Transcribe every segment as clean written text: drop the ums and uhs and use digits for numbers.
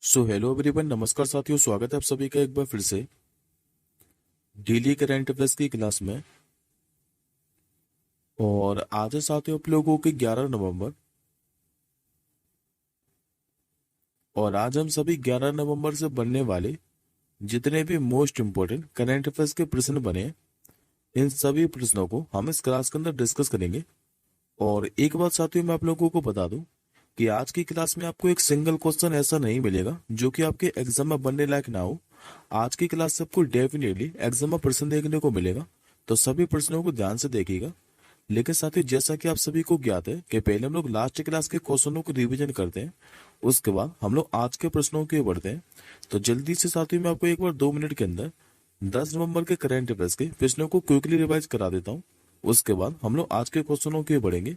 So hello everyone, नमस्कार साथियों। स्वागत है आप सभी का एक बार फिर से डेली करंट अफेयर्स की क्लास में। और आज है साथियों आप लोगों की 11 नवंबर। और आज हम सभी 11 नवंबर से बनने वाले जितने भी मोस्ट इम्पोर्टेंट करंट अफेयर्स के प्रश्न बने हैं, इन सभी प्रश्नों को हम इस क्लास के अंदर डिस्कस करेंगे। और एक बात साथियों मैं आप लोगों को बता दूं कि आज की क्लास में आपको एक सिंगल क्वेश्चन ऐसा नहीं मिलेगा जो कि आपके एग्जाम में बनने लायक ना हो। आज की क्लास से आपको डेफिनेटली एग्जाम में प्रश्न देखने को मिलेगा, तो सभी प्रश्नों को ध्यान से देखिएगा। लेकिन साथियों जैसा कि आप सभी को ज्ञात है कि पहले हम लोग लास्ट क्लास के क्वेश्चनों को रिवीजन करते हैं, उसके बाद हम लोग आज के प्रश्नों के बढ़ते हैं। तो जल्दी से साथियों मैं आपको एक बार 2 मिनट के अंदर 10 नवंबर के करंट अफेयर्स के प्रश्नों को क्विकली रिवाइज करा देता हूँ। उसके बाद हम लोग आज के क्वेश्चनों के बढ़ेंगे।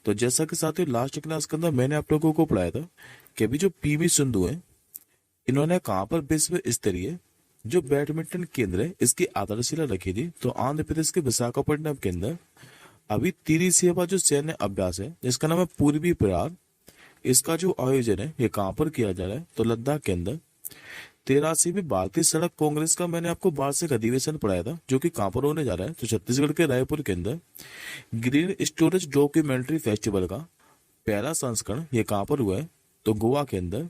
तो जैसा कि साथियों लास्ट क्लास के अंदर मैंने आप लोगों को पढ़ाया था कि अभी जो पीवी सिंधु है, इन्होंने कहाँ पर विश्व स्तरीय जो बैडमिंटन केंद्र है इसकी आधारशिला रखी थी। तो आंध्र प्रदेश के विशाखापट्टनम के अंदर अभी त्रिसेवा जो सैन्य अभ्यास है जिसका नाम है पूर्वी प्रहार, इसका जो आयोजन है ये कहाँ पर किया जा रहा है, तो लद्दाख के अंदर। 83वीं भारतीय सड़क कांग्रेस का मैंने आपको वार्षिक अधिवेशन पढ़ाया था जो कि कहाँ पर होने जा रहा है, तो छत्तीसगढ़ के रायपुर के अंदर। ग्रीन स्टोरेज डॉक्यूमेंट्री फेस्टिवल का पहला संस्करण ये कहाँ पर हुआ है, तो गोवा के अंदर।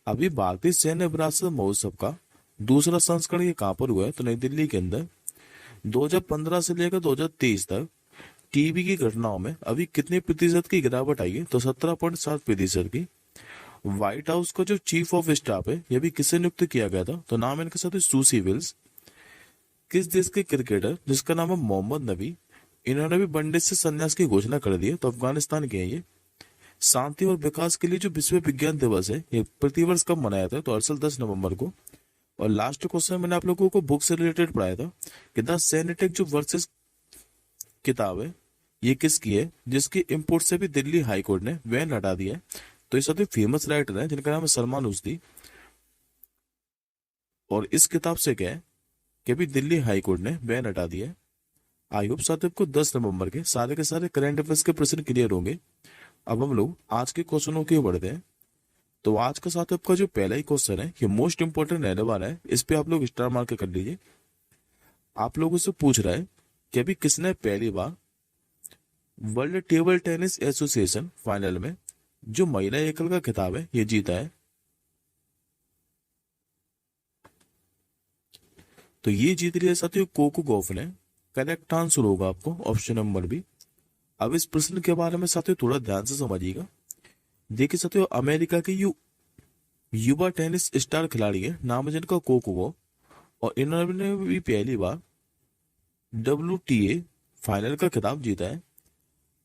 अभी भारतीय सैन्य विरासत महोत्सव का दूसरा संस्करण ये कहाँ पर हुआ है, तो नई दिल्ली के अंदर। 2015 से लेकर 2023 तक टीबी की घटनाओं में अभी कितने प्रतिशत की गिरावट आई है, तो 17.7% की। व्हाइट हाउस का जो चीफ ऑफ स्टाफ है ये भी किसे नियुक्त किया गया था, तो नाम इनके साथ है सूसी विल्स। किस देश के क्रिकेटर जिसका नाम है मोहम्मद नबी, इन्होंने भी वनडे से संन्यास की घोषणा कर दी है, तो अफगानिस्तान के हैं ये। शांति और विकास के लिए जो विश्व विज्ञान दिवस है ये प्रतिवर्ष कब मनाया था, तो असल 10 नवंबर को। और लास्ट क्वेश्चन मैंने आप लोगों को बुक से रिलेटेड पढ़ाया था कि द सेनेटेक जो वर्सेस किताब है ये किसकी है, जिसकी इंपोर्ट से भी दिल्ली हाई कोर्ट ने बैन हटा दिया है। तो ये सभी फेमस राइटर हैं जिनका नाम है सलमान रुश्दी। और इस किताब से क्या है कि अभी दिल्ली हाई कोर्ट ने बैन हटा दिया है। आई होप साथियों को 10 नवंबर के सारे करंट अफेयर्स के प्रश्न क्लियर होंगे। अब हम लोग आज के क्वेश्चनों की ओर बढ़ते हैं। तो आज का साथ आपका जो पहला ही क्वेश्चन है ये मोस्ट इंपोर्टेंट रहने वाला है, इस पे आप लोग स्टार मार्क के कर लीजिए। आप लोगों से पूछ रहा है कि अभी किसने पहली बार World Table Tennis Association final में जो महिला एकल का खिताब है ये जीता है, तो ये जीत लिया साथियों कोको गॉफ ने। करेक्ट आंसर होगा आपको ऑप्शन नंबर बी। अब इस प्रश्न के बारे में साथियों थोड़ा ध्यान से समझिएगा। देखिए साथियों अमेरिका के युवा टेनिस स्टार खिलाड़ी है, नाम है जिनका कोको गॉफ। और इन्होंने भी पहली बार WTA फाइनल का खिताब जीता है।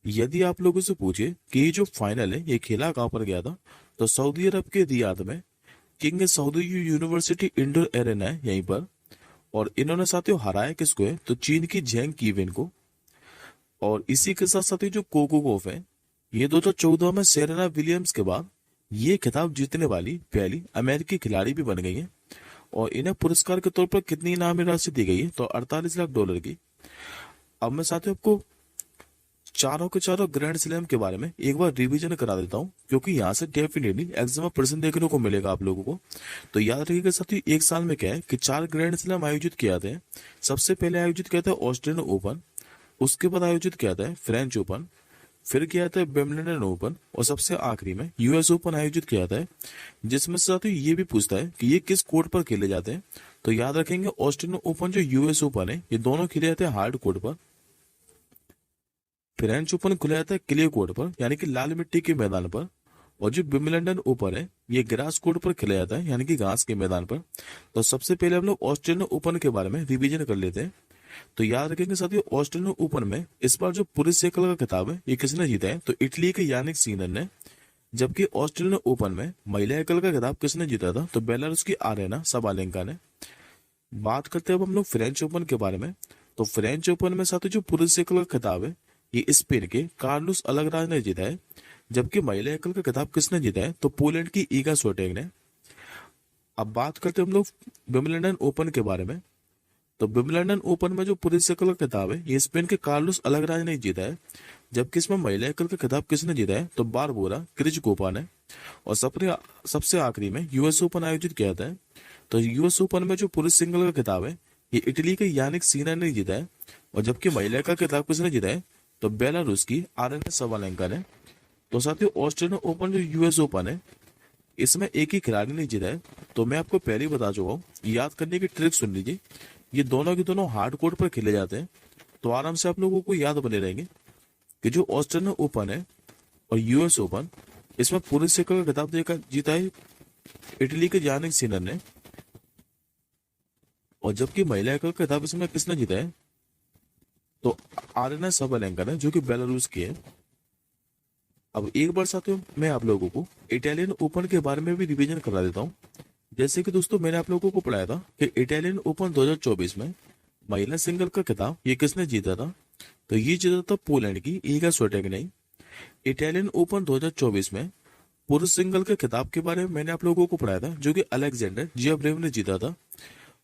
यदि आप लोगों से पूछे कि ये जो फाइनल है ये खेला कहाँ पर गया था, तो सऊदी अरब के रियाद में king Saudi university indoor arena है यहीं पर। और इन्होंने साथियों हराया किसको है, तो चीन की जेंग कीविन को। और इसी के साथ साथ जो कोको गॉफ है ये 2014 में सेरेना विलियम्स के बाद ये खिताब जीतने वाली पहली अमेरिकी खिलाड़ी भी बन गई है। और इन्हें पुरस्कार के तौर पर कितनी इनामी राशि दी गई है, तो 48 लाख डॉलर की। अब मैं साथियों आपको चारों के चारों ग्रैंड स्लैम के बारे में एक बार रिवीजन करा देता हूं, क्योंकि यहाँ से डेफिनेटली एग्जाम में प्रश्न देखने को मिलेगा आप लोगों को। तो याद रखिएगा साथियों एक साल में क्या है कि 4 ग्रैंड स्लैम आयोजित किए जाते हैं। सबसे पहले आयोजित किया था ऑस्ट्रेलियन ओपन, उसके बाद आयोजित किया था फ्रेंच ओपन, फिर किया था विंबलडन ओपन, और सबसे आखिरी में यूएस ओपन आयोजित किया था। जिसमें से साथियों ये भी पूछता है कि ये किस कोर्ट पर खेले जाते हैं, तो याद रखेंगे ऑस्ट्रेलियन ओपन जो यूएस ओपन है ये दोनों खेले जाते हैं हार्ड कोर्ट पर। फ्रेंच ओपन खुला जाता है क्ले कोर्ट पर यानी कि लाल मिट्टी के मैदान पर। और जो विंबलडन ओपन है ये ग्रास कोर्ट पर खेला जाता है यानी कि घास के मैदान पर। तो सबसे पहले हम लोग ऑस्ट्रेलियन ओपन के बारे में रिवीजन कर लेते हैं। तो याद रखेंगे साथियों ऑस्ट्रेलियन ओपन में इस बार जो पुरुष एकल का खिताब है ये किसने जीता है, तो इटली के यानिक सिनर ने। जबकि ऑस्ट्रेलियन ओपन में महिला एकल का खिताब किसने जीता था, तो बेलारूस की आरेना सबालेंका ने। बात करते हैं अब हम लोग फ्रेंच ओपन के बारे में। तो फ्रेंच ओपन में साथियों जो पुरुष एकल का खिताब है ये स्पेन के कार्लोस अलगराज ने जीता है। जबकि महिला एकल का खिताब किसने जीता है, तो पोलैंड की ईगा स्विएटेक ने। अब बात करते हैं हम लोग विंबलडन ओपन के बारे में। तो विंबलडन ओपन में जो पुरुष एकल का खिताब है ये स्पेन के कार्लोस अलगराज ने जीता है। जबकि इसमें महिला एकल का खिताब किसने जीता है, तो बारबोरा क्रिजकोवा ने। और सबसे आखिरी में यूएस ओपन आयोजित किया जाता है। तो यूएस ओपन में जो पुरुष सिंगल का खिताब है ये इटली के यानिक सीना ने जीता है, और जबकि महिला का खिताब किसने जीता है तो बेलारूस की आरेना सबालेंका ने। तो साथियों ऑस्ट्रेलियन ओपन जो यूएस ओपन है इसमें एक ही खिलाड़ी ने जीता है। तो मैं आपको पहले ही बता चुका हूँ, याद करने की ट्रिक सुन लीजिए। ये दोनों के दोनों हार्ड कोर्ट पर खेले जाते हैं, तो आराम से आप लोगों को याद बने रहेंगे कि जो ऑस्ट्रेलियन ओपन है और यूएस ओपन इसमें पुरुष सिंगल का खिताब जीता है इटली के यानिक सिनर ने, और जबकि महिला का खिताब इसमें किसने जीता है तो आरेना सबालेंका ने, जो कि बेलारूस की है। अब एक बार साथियों मैं आप लोगों को इटालियन ओपन के बारे में भी रिवीजन करा देता हूँ। जैसे कि दोस्तों मैंने आप लोगों को पढ़ाया था कि इटालियन ओपन 2024 में महिला सिंगल का खिताब ये किसने जीता था, तो ये जीता था पोलैंड की ईगा स्विएटेक ने। इटालियन ओपन 2024 में पुरुष सिंगल के खिताब के बारे में मैंने आप लोगों को पढ़ाया था, जो कि अलेक्जेंडर जियाब्रेव ने जीता था।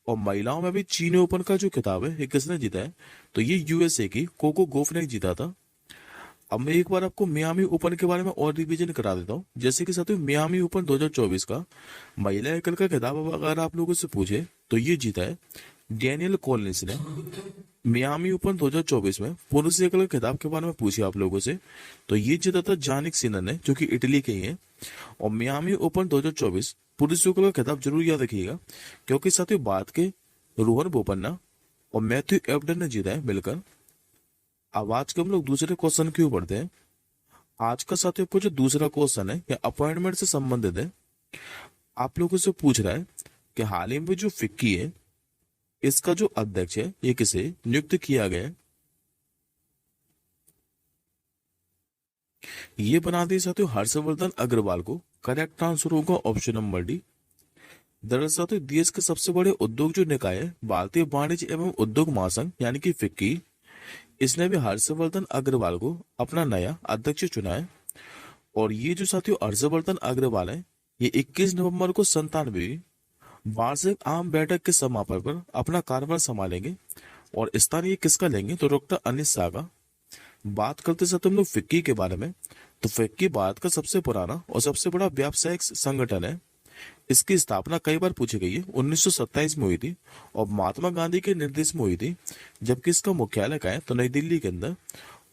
और महिलाओं में भी चीनी ओपन का जो खिताब है ये किसने जीता है तो ये यूएसए की कोको गोफ ने जीता था। अब मैं एक बार आपको मियामी ओपन के बारे में और रिवीजन करा देता हूँ। जैसे कि साथियों मियामी ओपन 2024 का महिला एकल का खिताब अगर आप लोगों से पूछे तो ये जीता है डैनियल कॉलिंस ने। मियामी ओपन 2024 में पुरुष एकल के खिताब के बारे में पूछे आप लोगों से तो ये जीता था जानिक सिनर ने, जो कि इटली के ही है। और मियामी ओपन 2024 पुरुष एकल का खिताब जरूर याद रखिएगा, क्योंकि साथियों बात के रोहन बोपन्ना और मैथ्यू एबडन ने जीता है मिलकर। अब आज के हम लोग दूसरे क्वेश्चन क्यों पढ़ते हैं। आज का साथियों को जो दूसरा क्वेश्चन है या अपॉइंटमेंट से संबंधित है। आप लोगों से पूछ रहा है कि हाल ही में जो फिक्की है इसका जो अध्यक्ष है ये किसे नियुक्त किया गया है। ये बना दिए साथियों हर्षवर्धन अग्रवाल को। करेक्ट आंसर होगा ऑप्शन नंबर डी। दरअसल तो देश के सबसे बड़े उद्योग जो निकाय है भारतीय वाणिज्य एवं उद्योग महासंघ यानी कि फिक्की, इसने भी हर्षवर्धन अग्रवाल को अपना नया अध्यक्ष चुना है। और ये जो साथियों हर्षवर्धन अग्रवाल है ये 21 नवंबर को 97वीं वार्षिक आम बैठक के समापन पर अपना कार्यभार संभालेंगे। और स्थान ये किसका लेंगे तो डॉक्टर अनिल शाह का। बात करते साथ हम लोग फिक्की के बारे में, तो फिक्की भारत का सबसे पुराना और सबसे बड़ा व्यावसायिक संगठन है। इसकी स्थापना कई बार पूछी गई है, 1927 में हुई थी और महात्मा गांधी के निर्देश में हुई थी। जबकि इसका मुख्यालय का है तो नई दिल्ली के अंदर।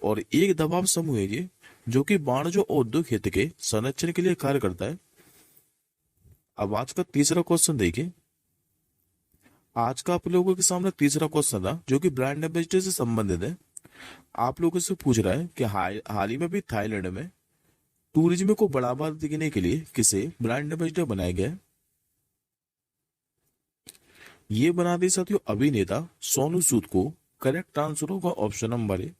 और एक दबाव समूह है ये, जो कि वाणिज्य और उद्योग हित के संरक्षण के लिए कार्य करता है। अब आज का तीसरा क्वेश्चन देखिए। आज का आप लोगों के सामने तीसरा क्वेश्चन था जो कि ब्रांड एम्बेसडर से संबंधित है। आप लोगों से पूछ रहा है कि हाल ही में भी थाईलैंड में टूरिज्म को बढ़ावा देने के लिए किसे ब्रांड एम्बेसडर बनाया गया है। ये बना दी साथियों अभिनेता सोनू सूद को। करेक्ट आंसर होगा ऑप्शन नंबर ए।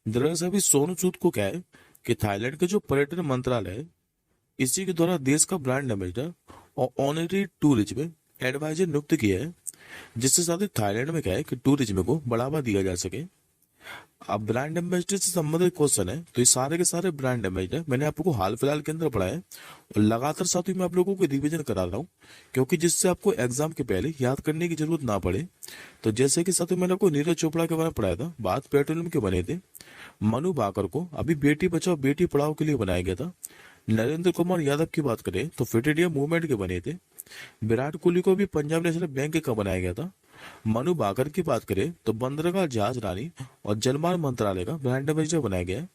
दरअसल अभी सोनू सूद को क्या है कि थाईलैंड के जो पर्यटन मंत्रालय है इसी के द्वारा देश का ब्रांड एम्बेसडर और ऑनरी टूरिज्म एडवाइजर नियुक्त किया है, जिससे साथ ही थाईलैंड में क्या है कि टूरिज्म को बढ़ावा दिया जा सके। अब ब्रांड एम्बेसडर से संबंधित क्वेश्चन है, तो ये सारे के सारे ब्रांड एम्बेसडर मैंने आपको हाल फिलहाल के अंदर पढ़ाया है और लगातार साथ ही मैं आप लोगों को रिवीजन करा रहा हूँ, क्योंकि जिससे आपको एग्जाम के पहले याद करने की जरूरत ना पड़े। तो जैसे कि साथ ही मैंने आपको नीरज चोपड़ा के बारे में पढ़ाया था, बात पेट्रोलियम के बने थे। मनु भाकर को अभी बेटी बचाओ बेटी पढ़ाओ के लिए बनाया गया था। नरेंद्र कुमार यादव की बात करें तो फिट इंडिया मूवमेंट के बने थे। विराट कोहली को भी पंजाब नेशनल बैंक का बनाया गया था। मनु भाकर की बात करें तो बंदरगाह जहाज रानी और जलमार्ग मंत्रालय का ब्रांड एम्बेसडर बनाया गया है।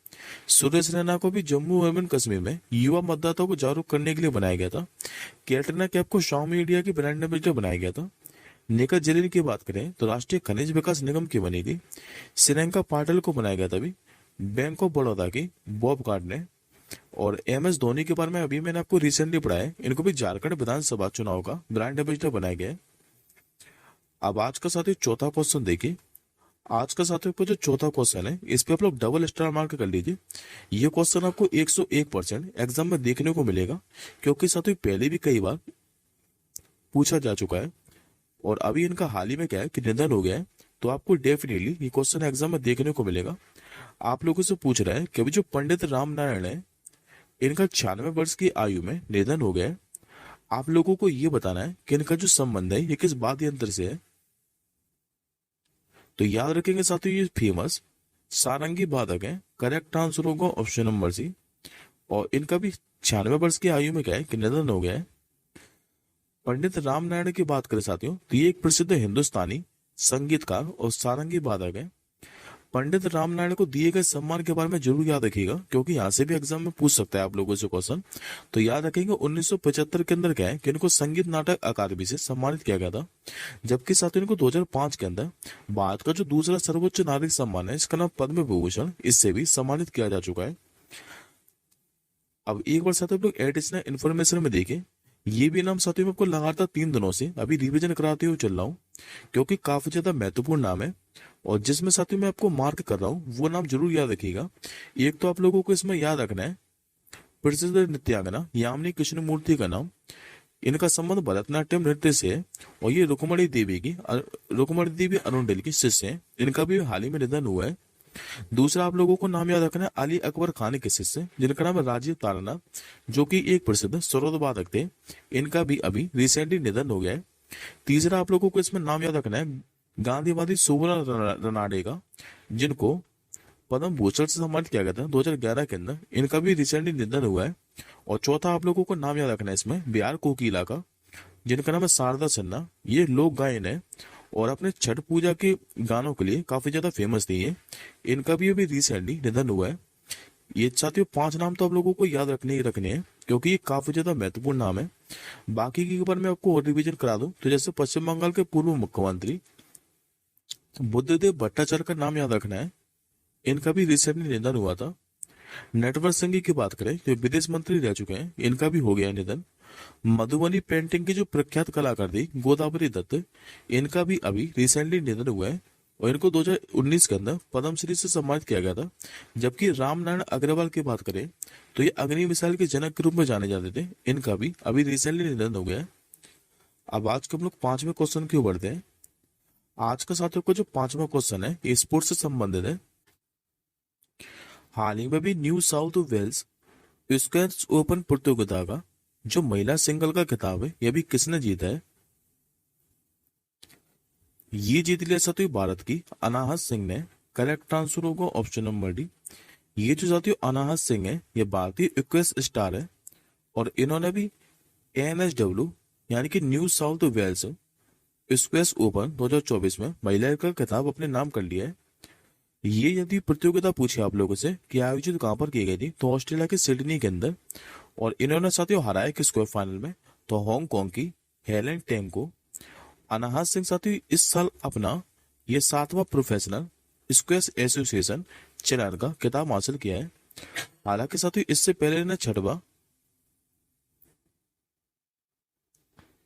सुरेश रैना को भी जम्मू एवं कश्मीर में युवा मतदाताओं को जागरूक करने के लिए बनाया गया था। कैटरीना कैफ को शाओमी इंडिया की ब्रांड एम्बेसडर बनाया गया था। निखत जरीन की बात करें तो राष्ट्रीय खनिज विकास निगम की बनी थी। श्रीलंका पाटिल को बनाया गया था अभी बैंक ऑफ बड़ौदा की बॉब कार्ड ने। और MS धोनी के बारे में अभी मैंने आपको रिसेंटली पढ़ा है, इनको भी झारखंड विधानसभा चुनाव का ब्रांड एम्बेसडर बनाया गया है। अब आज का साथियों चौथा क्वेश्चन देखिए। आज का साथियों को जो चौथा क्वेश्चन है इस पे आप लोग डबल स्टार मार्क कर लीजिए। ये क्वेश्चन आपको 101% एग्जाम में देखने को मिलेगा, क्योंकि साथियों पहले भी कई बार पूछा जा चुका है और अभी इनका हाल ही में क्या है कि निधन हो गया है। तो आपको डेफिनेटली ये क्वेश्चन एग्जाम में देखने को मिलेगा। आप लोगों से पूछ रहा है कि अभी जो पंडित राम नारायण है इनका 96 वर्ष की आयु में निधन हो गया है। आप लोगों को ये बताना है कि इनका जो संबंध है ये किस वाद्य यंत्र से है। तो याद रखेंगे साथियों ये फेमस सारंगी वादक है। करेक्ट आंसर होगा ऑप्शन नंबर सी। और इनका भी 96 वर्ष की आयु में क्या है कि निधन हो गया है। पंडित रामनारायण की बात करें साथियों तो ये एक प्रसिद्ध हिंदुस्तानी संगीतकार और सारंगी वादक है। पंडित रामनारायण को दिए गए सम्मान के बारे में जरूर याद रखिएगा, क्योंकि यहाँ से भी एग्जाम में पूछ सकता है आप लोगों से क्वेश्चन। तो याद रखेंगे 1975 के अंदर क्या है कि इनको संगीत नाटक अकादमी से सम्मानित किया गया था, जबकि साथियों इनको 2005 के अंदर भारत का जो दूसरा सर्वोच्च नागरिक सम्मान है इसका नाम पद्म विभूषण, इससे भी सम्मानित किया जा चुका है। अब एक बार साथियों लोग एडिशनल इन्फॉर्मेशन में देखें, ये भी नाम साथियों में आपको लगातार 3 दिनों से अभी रिवीजन कराते हुए चल रहा हूँ, क्योंकि काफी ज्यादा महत्वपूर्ण नाम है और जिसमें साथियों मैं आपको मार्क कर रहा हूँ वो नाम जरूर याद रखिएगा। एक तो आप लोगों को इसमें याद रखना है प्रसिद्ध नृत्यांगना यामिनी कृष्णमूर्ति का नाम। इनका संबंध भरतनाट्यम नृत्य से है और ये रुक्मणी देवी अरुणडेल की शिष्य है। इनका भी हाल ही में निधन हुआ है। दूसरा आप लोगों को नाम याद रखना है अली अकबर खान के शिष्य जिनका नाम है राजीव तारानाथ, जो कि एक प्रसिद्ध सरोद वादक थे। इनका भी अभी रिसेंटली निधन हो गया है। तीसरा आप लोगों को इसमें नाम याद रखना है गांधीवादी सुब्रा रनाडे का, जिनको पद्म भूषण से सम्मानित किया गया था 2011 के अंदर। इनका भी रिसेंटली निधन हुआ है। और चौथा आप लोगों को नाम याद रखना है इसमें बिहार कोकिला का, जिनका नाम है शारदा सिन्हा। ये लोक गायन है और अपने छठ पूजा के गानों के लिए काफी ज्यादा फेमस थी ये। इनका भी अभी रिसेंटली निधन हुआ है। ये साथियों 5 नाम तो आप लोगों को याद रखने ही रखने हैं, क्योंकि ये काफी ज्यादा महत्वपूर्ण नाम है। बाकी के ऊपर मैं आपको और रिविजन करा दूं तो जैसे पश्चिम बंगाल के पूर्व मुख्यमंत्री बुद्धदेव भट्टाचार्य का नाम याद रखना है। इनका भी रिसेंटली निधन हुआ था। नटवर सिंह की बात करें तो विदेश मंत्री रह चुके हैं, इनका भी हो गया निधन। मधुबनी पेंटिंग की जो प्रख्यात कलाकार थी गोदावरी दत्त, इनका भी अभी रिसेंटली निधन हुआ है और इनको 2019 के अंदर पद्मश्री से सम्मानित किया गया था। जबकि रामनारायण अग्रवाल की बात करें तो ये अग्नि मिसाइल के जनक के रूप में जाने जाते थे। इनका भी अभी रिसेंटली निधन हो गया है। अब आज के हम लोग 5वें क्वेश्चन की ओर बढ़ते हैं। आज का साथियों को जो 5वां क्वेश्चन है ये स्पोर्ट्स से संबंधित है। हाल ही में भी New South Wales squash open प्रतियोगिता का जो महिला सिंगल का खिताब है यह भी किसने जीता है? ये जीत लिया साथियों भारत की अनाहत सिंह ने। करेक्ट आंसर होगा ऑप्शन नंबर डी। ये जो साथियों अनाहत सिंह है ये भारतीय स्क्वैश स्टार है और इन्होंने भी ANSW यानी कि New South Wales squash open 2024 में महिला का खिताब अपने नाम कर लिया है। ये यदि प्रतियोगिता पूछे आप लोगों से कि आयोजित कहां पर की गई थी तो ऑस्ट्रेलिया के सिडनी के अंदर। और इन्होंने साथियों हराया किसको फाइनल में तो हांगकांग की हेलेन टेंग को। अनाहत सिंह साथियों इस साल अपना ये 7वां प्रोफेशनल स्क्वैश एसोसिएशन चैनल का खिताब हासिल किया है। हालांकि साथियों इससे पहले इन्हें 6वां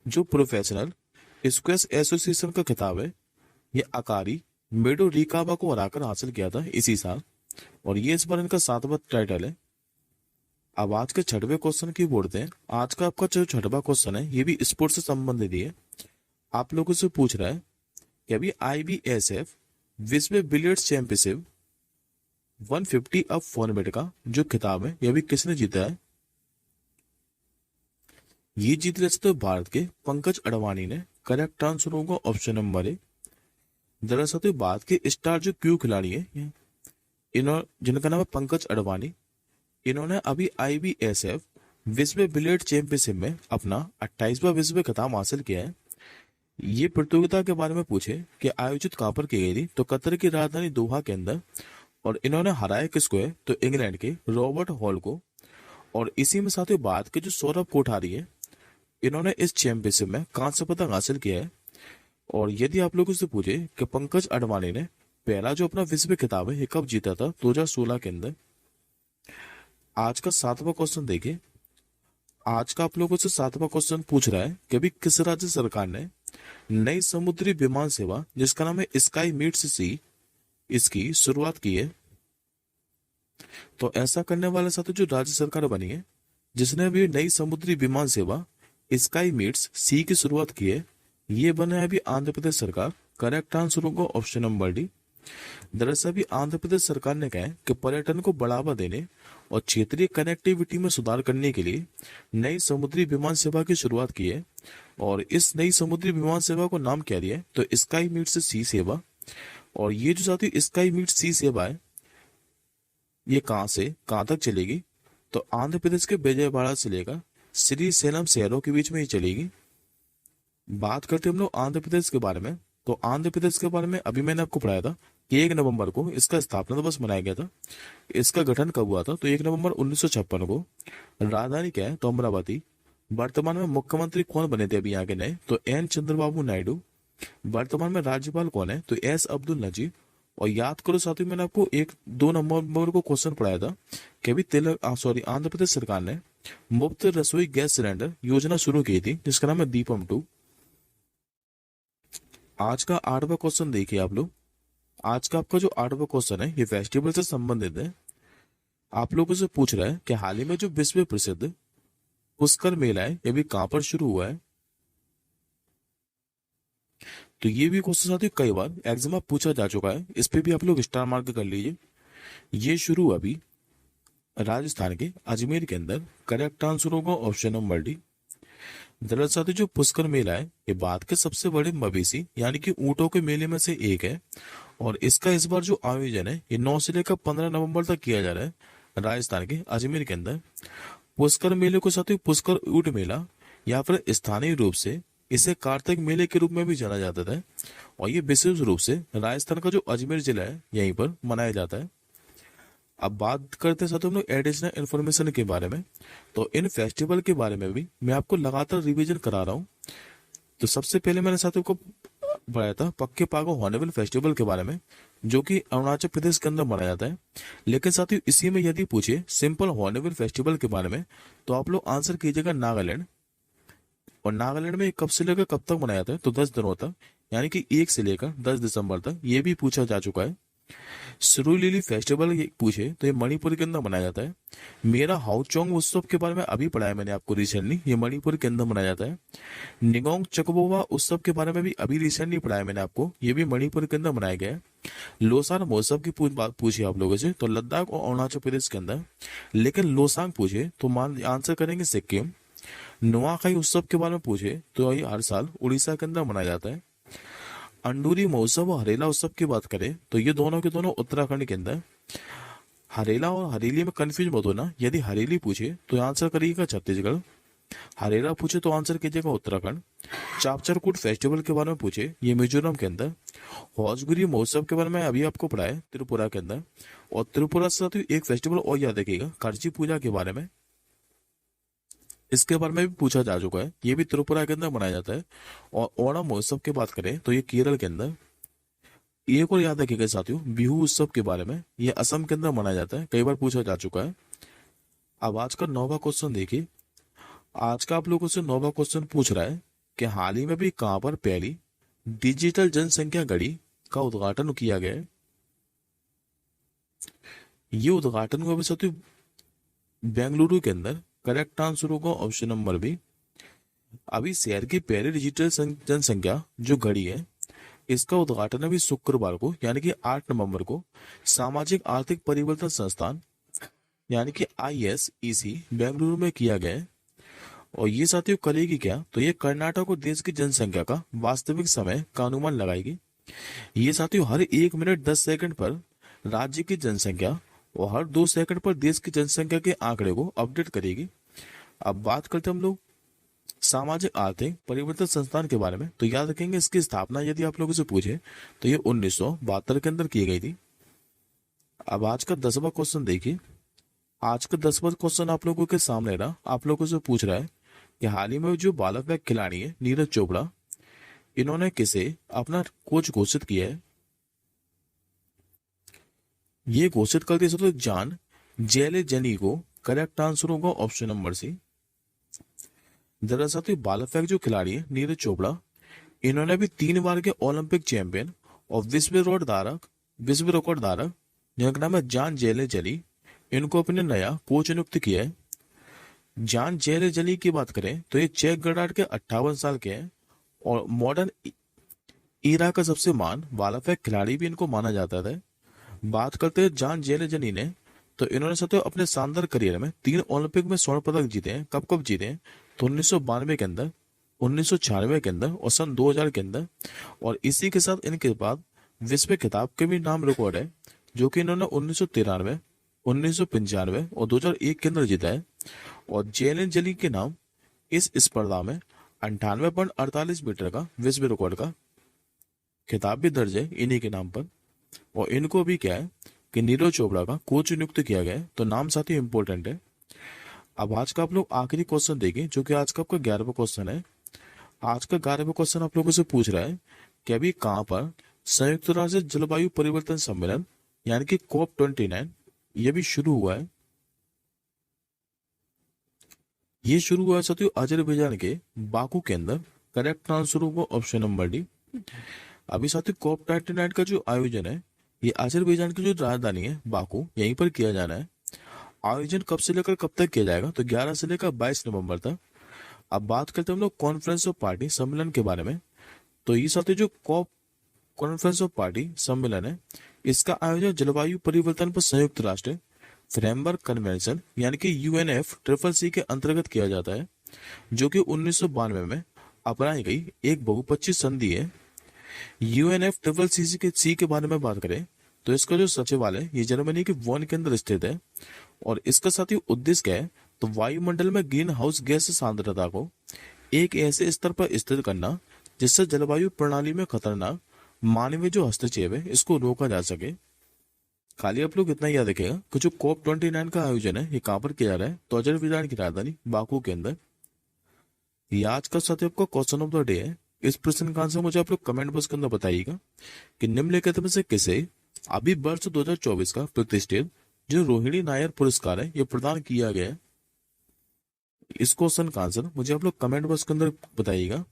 जो प्रोफेशनल स्क्वैश एसोसिएशन का खिताब है ये अकारी मेडो रिकावा को हराकर हासिल किया था इसी साल और ये इस बार इनका 7वां टाइटल है। अब आज के 6वें क्वेश्चन की बोलते हैं। आज का आपका जो 6वां क्वेश्चन है ये भी स्पोर्ट्स से संबंधित है। आप लोगों से पूछ रहा है कि अभी IBSF विश्व बिलियर्ड्स चैंपियनशिप 150 अप फॉर्मेट का जो खिताब है यह भी किसने जीता है? ये जीत लिया तो भारत के पंकज अडवाणी ने। करेक्ट आंसर होगा ऑप्शन नंबर ए। दरअसल भारत के स्टार जो क्यू खिलाड़ी है इन्होंने जिनका नाम है पंकज अडवाणी, इन्होंने अभी IBSF विश्व बिलियर्ड चैंपियनशिप में अपना 28वां विश्व खिताब हासिल किया है। ये प्रतियोगिता के बारे में पूछे कि आयोजित कहां पर की गई थी तो कतर की राजधानी दोहा के अंदर। और इन्होंने हराया किसको है तो इंग्लैंड के रॉबर्ट हॉल को। और इसी में साथ ही भारत के जो सौरभ कोठारी है इन्होंने इस चैंपियनशिप में कांस्य पदक हासिल किया है। और यदि आप लोगों से पूछे कि पंकज अडवाणी ने पहला जो अपना विश्व खिताब है ये कब जीता था 2016 के अंदर। आज का 7वां क्वेश्चन देखिए। आज का आप लोगों से 7वां क्वेश्चन पूछ रहा है कि अभी किस राज्य सरकार ने नई समुद्री विमान सेवा जिसका नाम है स्काई मीट्स सी इसकी शुरुआत की है? तो ऐसा करने वाले साथ जो राज्य सरकार बनी है जिसने अभी नई समुद्री विमान सेवा स्काई मीट्स सी की शुरुआत की है ये बना है अभी आंध्र प्रदेश सरकार। करेक्ट आंसर होगा ऑप्शन नंबर डी। दरअसल अभी आंध्र प्रदेश सरकार ने कहा है कि पर्यटन को बढ़ावा देने और क्षेत्रीय कनेक्टिविटी में सुधार करने के लिए नई समुद्री विमान सेवा की शुरुआत की है। और इस नई समुद्री विमान सेवा को नाम क्या दिया है तो स्काई मीट्स सी सेवा। और ये जो साथी स्काई मीट्स सी सेवा है ये कहां से कहां तक चलेगी तो आंध्र प्रदेश के विजयवाड़ा से लेकर श्रीशैलम शहरों के बीच में ही चलेगी। बात करते हैं हम लोग आंध्र प्रदेश के बारे में। तो आंध्र प्रदेश के बारे में अभी मैंने आपको पढ़ाया था कि 1 नवंबर को इसका स्थापना दिवस मनाया गया था। इसका गठन कब हुआ था? तो 1 नवंबर 1956 को। राजधानी क्या है? तो अमरावती। वर्तमान में मुख्यमंत्री कौन बने थे अभी यहाँ के नए? तो एन चंद्रबाबू नायडू। वर्तमान में राज्यपाल कौन है? तो एस अब्दुल नजीर। और याद करो साथियों, मैंने आपको 2 नवंबर को क्वेश्चन पढ़ाया था कि अभी आंध्र प्रदेश सरकार ने मुफ्त रसोई गैस सिलेंडर योजना शुरू की थी जिसका नाम है दीपम 2। आज का 8वां क्वेश्चन देखिए आप लोग। आज का आपका जो 8वां क्वेश्चन है ये फेस्टिवल से संबंधित है। आप लोगों से पूछ रहा है कि हाल ही में जो विश्व प्रसिद्ध पुष्कर मेला है ये भी कहां पर शुरू हुआ है? तो ये भी क्वेश्चन साथियों कई बार एग्जाम में पूछा जा चुका है, इस पे भी आप लोग स्टार मार्क कर लीजिए। ये शुरू हुआ अभी राजस्थान के अजमेर के अंदर। करेक्ट आंसर होगा ऑप्शन नंबर डी। दरअसल साथियों जो पुष्कर मेला है ये भारत के सबसे बड़े मवेशी यानी कि ऊंटों के मेले में से एक है। और इसका इस बार जो आयोजन है ये 9 से लेकर 15 नवंबर तक किया जा रहा है राजस्थान के अजमेर के अंदर। पुष्कर मेले को साथियों पुष्कर ऊंट मेला या फिर स्थानीय रूप से इसे कार्तिक मेले के रूप में भी जाना जाता था। और ये विशेष रूप से राजस्थान का जो अजमेर जिला है यहीं पर मनाया जाता है। अब बात करते हैं साथियों हम लोग एडिशनल इन्फॉर्मेशन के बारे में। तो इन फेस्टिवल के बारे में भी मैं आपको लगातार रिवीजन करा रहा हूँ। तो सबसे पहले मैंने साथियों को बताया था पक्के पागो हॉर्नबिल फेस्टिवल के बारे में जो कि अरुणाचल प्रदेश के अंदर मनाया जाता है। लेकिन साथियों इसी में यदि पूछे सिंपल हॉर्नबिल फेस्टिवल के बारे में तो आप लोग आंसर कीजिएगा नागालैंड। और नागालैंड में कब से लेकर कब तक मनाया जाता है? तो 10 दिनों तक, यानी कि 1 से लेकर 10 दिसंबर तक। ये भी पूछा जा चुका है। सिरुलिली फेस्टिवल पूछे तो ये मणिपुर के अंदर मनाया जाता है। मेरा हाउचोंग उत्सव के बारे में अभी पढ़ाया मैंने आपको रिसेंटली, ये मणिपुर के अंदर मनाया जाता है। निगोंग चकबोवा उत्सव के बारे में भी अभी रिसेंटली पढ़ाया मैंने आपको, ये भी मणिपुर के अंदर मनाया गया है। लोसार महोत्सव की बात पूछी आप लोगों से तो लद्दाख और अरुणाचल प्रदेश के अंदर। लेकिन लोसांग पूछे तो आंसर करेंगे सिक्किम। नुआखाई उत्सव के बारे में पूछे तो ये हर साल उड़ीसा के अंदर मनाया जाता है। अंडूरी महोत्सव और हरेला उत्सव की बात करें तो ये दोनों के दोनों उत्तराखंड के अंदर। हरेला और हरेली में कंफ्यूज मत होना, यदि हरेली पूछे तो आंसर करिएगा छत्तीसगढ़, हरेला पूछे तो आंसर कीजिएगा उत्तराखंड। चापचरकूट फेस्टिवल के बारे में पूछे ये मिजोरम के अंदर। होजगिरी महोत्सव के बारे में अभी आपको पढ़ाया त्रिपुरा के अंदर। और त्रिपुरा से साथ ही एक फेस्टिवल और याद रखिएगा कर्जी पूजा के बारे में, इसके बारे में भी पूछा जा चुका है, ये भी त्रिपुरा के अंदर मनाया जाता है। और ओणम महोत्सव की बात करें तो ये केरल के अंदर। एक और याद रखिएगा साथियों बिहू उत्सव के बारे में, ये असम के अंदर मनाया जाता है, कई बार पूछा जा चुका है। अब आज का 9वां क्वेश्चन देखिए। आज का आप लोगों से 9वां क्वेश्चन पूछ रहा है कि हाल ही में भी कहां पर पहली डिजिटल जनसंख्या घड़ी का उद्घाटन किया गया है? ये उद्घाटन हुआ साथियों बेंगलुरु के अंदर। करेक्ट आंसर होगा ऑप्शन नंबर बी। अभी शहर की पहली डिजिटल जनसंख्या जो घड़ी है इसका उद्घाटन अभी शुक्रवार को यानी कि 8 नवंबर को सामाजिक आर्थिक परिवर्तन संस्थान यानी कि ISEC बेंगलुरु में किया गया है। और ये साथियों करेगी क्या? तो ये कर्नाटक और देश की जनसंख्या का वास्तविक समय का अनुमान लगाएगी। ये साथियों हर 1 मिनट 10 सेकंड पर राज्य की जनसंख्या और हर 2 सेकंड पर देश की जनसंख्या के आंकड़े को अपडेट करेगी। अब बात करते हैं हम लोग सामाजिक आर्थिक परिवर्तन संस्थान के बारे में। तो याद रखेंगे इसकी स्थापना यदि आप लोगों से पूछे तो ये 1972 के अंदर की गई थी। अब आज का 10वां क्वेश्चन देखिए। आज का 10वां क्वेश्चन आप लोगों के सामने रहा, आप लोगों से पूछ रहा है कि हाल ही में जो बालक वैग खिलाड़ी है नीरज चोपड़ा, इन्होंने किसे अपना कोच घोषित किया है? ये घोषित कर दिया तो जान जेलेजनी को। करेक्ट आंसर होगा ऑप्शन नंबर सी। दरअसल तो बालक वैग जो खिलाड़ी है नीरज चोपड़ा, इन्होंने भी 3 बार के ओलंपिक चैंपियन और विश्व रिकॉर्ड धारक जिनका नाम है जान जेलेजनी, इनको अपने नया कोच नियुक्त किया है। जान जेलेजनी की बात करें तो ये चेक गणराज्य के 58 साल के हैं और मॉडर्न ईरा का सबसे महान बालक वैग खिलाड़ी भी इनको माना जाता था। बात करते हैं जान जेलेजनी ने, तो इन्होंने सत्य अपने शानदार करियर में 3 ओलंपिक में स्वर्ण पदक जीते हैं। कब कब जीते हैं? तो 1992 के अंदर, 1996 के अंदर और सन 2000 के अंदर। और इसी के साथ इनके बाद विश्व खिताब के भी नाम रिकॉर्ड है जो कि इन्होंने 1993, 1995 और 2001 के अंदर जीता है। और जेलन जली के नाम इस स्पर्धा में 98.48 मीटर का विश्व रिकॉर्ड का खिताब भी दर्ज है इन्हीं के नाम पर। और इनको भी क्या है कि नीरज चोपड़ा का कोच नियुक्त किया गया है, तो नाम साथ ही इंपॉर्टेंट है। अब आज का आप लोग आखिरी क्वेश्चन देखिए, जो कि आज का आपका 11वां क्वेश्चन है। आज का 11वां क्वेश्चन आप लोगों से पूछ रहा है कि अभी कहाँ पर संयुक्त राष्ट्र जलवायु परिवर्तन सम्मेलन यानी कि COP29 ये भी शुरू हुआ है। ये शुरू हुआ है साथियों अजरबैजान के बाकू के अंदर। करेक्ट आंसर होगा ऑप्शन नंबर डी। अभी साथियों COP29 का जो आयोजन है ये अजरबैजान की जो राजधानी है बाकू यहीं पर किया जाना है। आयोजन कब से लेकर कब तक किया जाएगा, तो 11 से लेकर 22 नवंबर तक। अब बात करते हैं हम लोग कॉन्फ्रेंस ऑफ पार्टी सम्मेलन के बारे में। तो ये साथियों जो कॉप कॉन्फ्रेंस ऑफ पार्टी सम्मेलन है इसका आयोजन जलवायु परिवर्तन पर संयुक्त राष्ट्र फ्रेमवर्क कन्वेंशन यानी कि UNFCCC के अंतर्गत किया जाता है, जो कि 1992 में अपनाई गई एक बहुपक्षीय संधि है। UNFCCC के बारे में बात करें तो इसका जो सचिवालय ये जर्मनी के वॉन के अंदर स्थित है। और इसका साथ ही उद्देश्य क्या है, तो वायुमंडल में ग्रीन हाउस गैस सांद्रता को एक ऐसे स्तर पर स्थिर करना जिससे जलवायु प्रणाली में खतरनाक मानवीय जो हस्तक्षेप है इसको रोका जा सके। खाली आप लोग इतना याद रखिएगा कि जो COP29 का आयोजन है ये कहाँ पर किया जा रहा है, तो अजरबैजान की राजधानी बाकू के अंदर। ये आज का साथ ही आपका क्वेश्चन ऑफ द डे है। इस प्रश्न का आंसर मुझे आप लोग कमेंट बॉक्स के अंदर बताइएगा कि निम्नलिखित में से किसे अभी वर्ष 2024 का प्रतिष्ठित जो रोहिणी नायर पुरस्कार है ये प्रदान किया गया है। इस क्वेश्चन का आंसर मुझे आप लोग कमेंट बॉक्स के अंदर बताइएगा।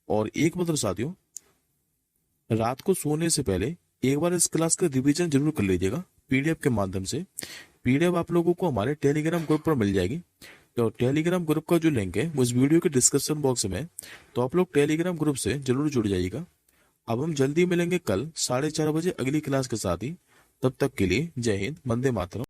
और एक मतलब साथियों, रात को सोने से पहले एक बार इस क्लास का रिवीजन जरूर कर लीजिएगा PDF के माध्यम से। PDF आप लोगों को हमारे टेलीग्राम ग्रुप पर मिल जाएगी। तो टेलीग्राम ग्रुप का जो लिंक है वो इस वीडियो के डिस्क्रिप्शन बॉक्स में है, तो आप लोग टेलीग्राम ग्रुप से जरूर जुड़ जाइएगा। अब हम जल्दी मिलेंगे कल 4:30 बजे अगली क्लास के साथ ही। तब तक के लिए जय हिंद, वंदे मातरम।